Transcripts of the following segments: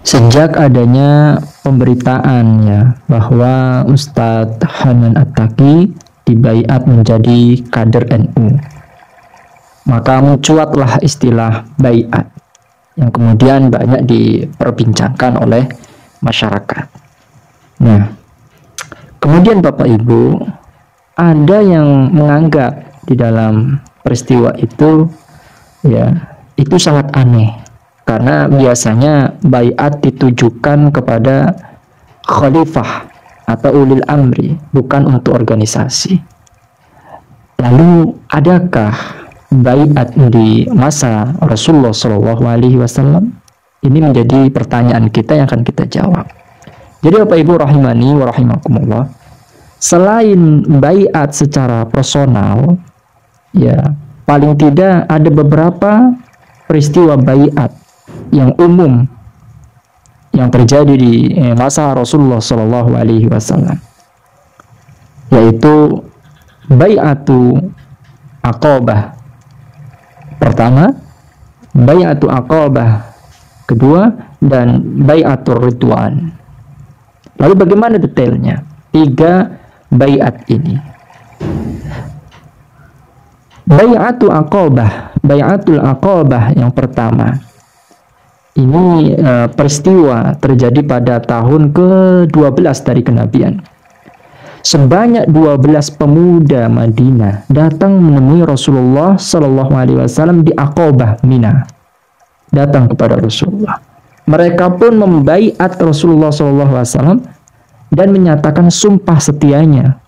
Sejak adanya pemberitaan ya bahwa Ustadz Hanan At-Taqi dibaiat menjadi kader NU, maka mencuatlah istilah baiat yang kemudian banyak diperbincangkan oleh masyarakat. Nah, kemudian Bapak Ibu, ada yang menganggap di dalam peristiwa itu ya itu sangat aneh. Karena biasanya baiat ditujukan kepada khalifah atau ulil amri, bukan untuk organisasi. Lalu adakah baiat di masa Rasulullah SAW? Ini menjadi pertanyaan kita yang akan kita jawab. Jadi Bapak Ibu rahimani wa rahimakumullah, selain baiat secara personal, ya paling tidak ada beberapa peristiwa baiat yang umum yang terjadi di masa Rasulullah SAW, yaitu bai'atu Aqabah pertama, bai'atu Aqabah kedua, dan bai'atur Ridwan. Lalu bagaimana detailnya 3 bai'at ini? Bai'atu Aqabah, bai'atul Aqabah yang pertama ini peristiwa terjadi pada tahun ke-12 dari kenabian. Sebanyak 12 pemuda Madinah datang menemui Rasulullah SAW di Aqabah Mina. Datang kepada Rasulullah. Mereka pun membaiat Rasulullah SAW dan menyatakan sumpah setianya.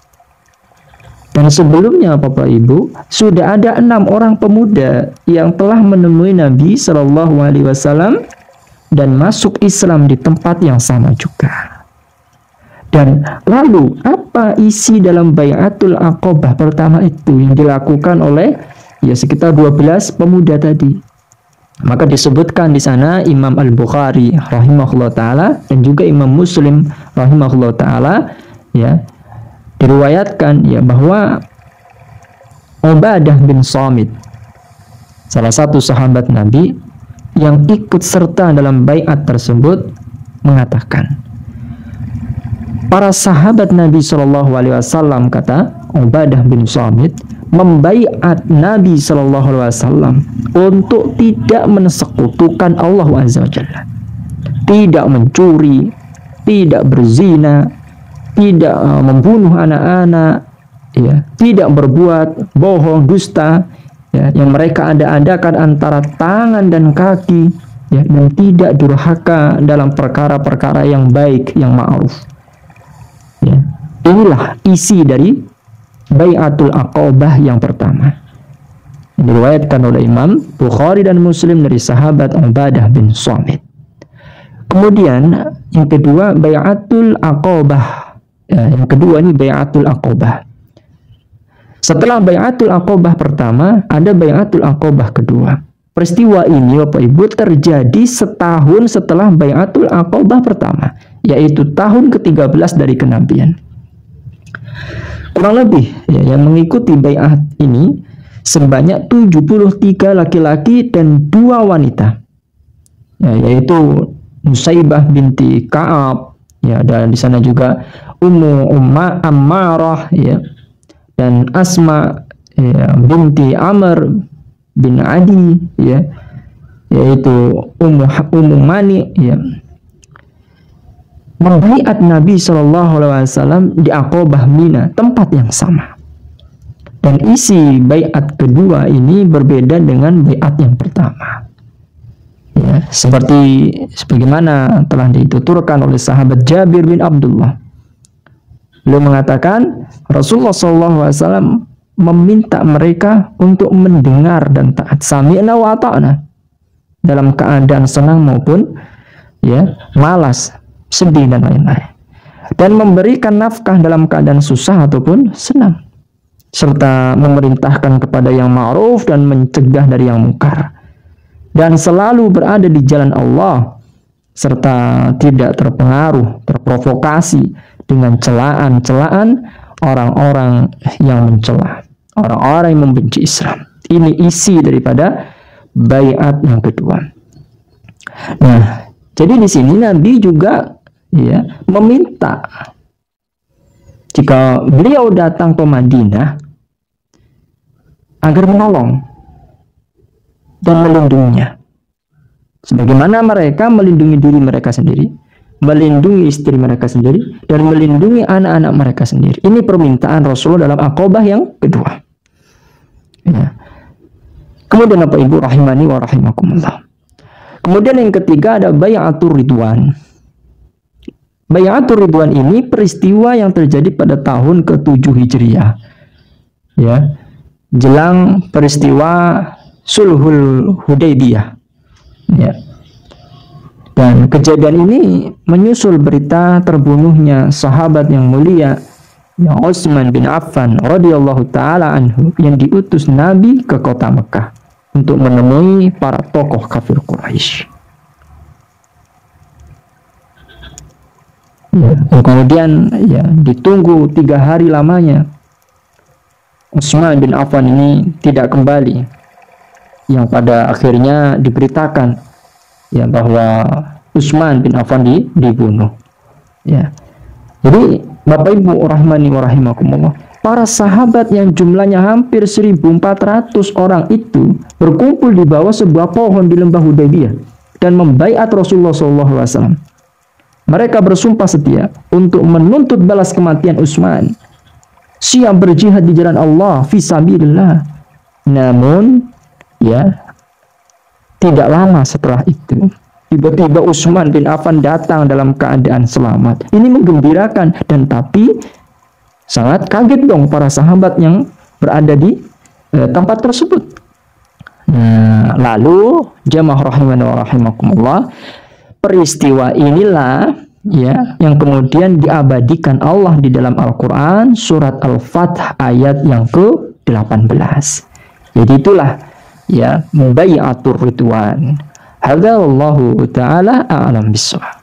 Dan sebelumnya Bapak Ibu, sudah ada 6 orang pemuda yang telah menemui Nabi SAW dan masuk Islam di tempat yang sama juga. Dan lalu apa isi dalam bai'atul Aqabah pertama itu yang dilakukan oleh ya sekitar 12 pemuda tadi? Maka disebutkan di sana Imam Al-Bukhari rahimahullah taala dan juga Imam Muslim rahimahullah taala ya diriwayatkan ya bahwa Ubadah bin Samit, salah satu sahabat Nabi yang ikut serta dalam baiat tersebut, mengatakan, para sahabat Nabi SAW, kata Ubadah bin Samit, membaiat Nabi SAW untuk tidak mensekutukan Allah Azza wa Jalla, tidak mencuri, tidak berzina, tidak membunuh anak-anak, ya, tidak berbuat bohong, dusta, ya, yang mereka ada-adakan antara tangan dan kaki, ya, dan tidak durhaka dalam perkara-perkara yang baik, yang ma'ruf. Ya, inilah isi dari bai'atul Aqabah yang pertama. Diriwayatkan oleh Imam Bukhari dan Muslim dari sahabat Ubadah bin Samit. Kemudian yang kedua bai'atul Aqabah. Ya, yang kedua ini bai'atul Aqabah. Setelah bai'atul Aqabah pertama, ada bai'atul Aqabah kedua. Peristiwa ini Bapak Ibu terjadi setahun setelah bai'atul Aqabah pertama, yaitu tahun ke-13 dari kenabian. Kurang lebih ya, yang mengikuti bai'at ini sebanyak 73 laki-laki dan 2 wanita. Ya, yaitu Nusaibah binti Ka'ab, ya, dan di sana juga Ummu Ammarah, ya, dan Asma, ya, binti Amr bin Adi, ya, yaitu Ummu Mani, ya, membaiat Nabi SAW di Aqabah Mina, tempat yang sama. Dan isi baiat kedua ini berbeda dengan baiat yang pertama. Ya, seperti sebagaimana telah dituturkan oleh sahabat Jabir bin Abdullah. Beliau mengatakan Rasulullah SAW meminta mereka untuk mendengar dan taat, sami'na wa ata'na, dalam keadaan senang maupun ya malas, sedih dan lain-lain, dan memberikan nafkah dalam keadaan susah ataupun senang, serta memerintahkan kepada yang ma'ruf dan mencegah dari yang mungkar, dan selalu berada di jalan Allah, serta tidak terprovokasi dengan celaan-celaan orang-orang yang mencela, orang-orang yang membenci Islam. Ini isi daripada baiat yang kedua. Nah, Jadi di sini Nabi juga ya meminta jika beliau datang ke Madinah agar menolong dan melindunginya. Sebagaimana mereka melindungi diri mereka sendiri, melindungi istri mereka sendiri, dan melindungi anak-anak mereka sendiri. Ini permintaan Rasulullah dalam Aqabah yang kedua. Ya. Kemudian apa ibu rahimani wa rahimakumullah. Kemudian yang ketiga ada Bai'atur Ridwan. Bai'atur Ridwan ini peristiwa yang terjadi pada tahun ke-7 Hijriah. Ya. Jelang peristiwa Sulhul Hudaybiyah. Ya. Dan kejadian ini menyusul berita terbunuhnya sahabat yang mulia yang Utsman bin Affan radhiyallahu taala anhu yang diutus Nabi ke kota Mekah untuk menemui para tokoh kafir Quraisy. Ya, kemudian ya ditunggu 3 hari lamanya. Utsman bin Affan ini tidak kembali, yang pada akhirnya diberitakan ya bahwa Utsman bin Affan dibunuh. Ya. Jadi Bapak Ibu rahmani wa rahimakumullah, para sahabat yang jumlahnya hampir 1.400 orang itu berkumpul di bawah sebuah pohon di lembah Hudaybiyah dan membaiat Rasulullah SAW. Mereka bersumpah setia untuk menuntut balas kematian Utsman, siap berjihad di jalan Allah fisabilillah. Namun ya, tidak lama setelah itu tiba-tiba Utsman bin Affan datang dalam keadaan selamat. Ini menggembirakan, dan tapi sangat kaget dong para sahabat yang berada di tempat tersebut. Nah, lalu jamaah rahimani wa rahimakumullah, peristiwa inilah ya yang kemudian diabadikan Allah di dalam Al-Qur'an surat Al-Fath ayat yang ke-18. Jadi itulah ya Bai'atur Ridwan. Hadza wallahu taala a'lam bissawab.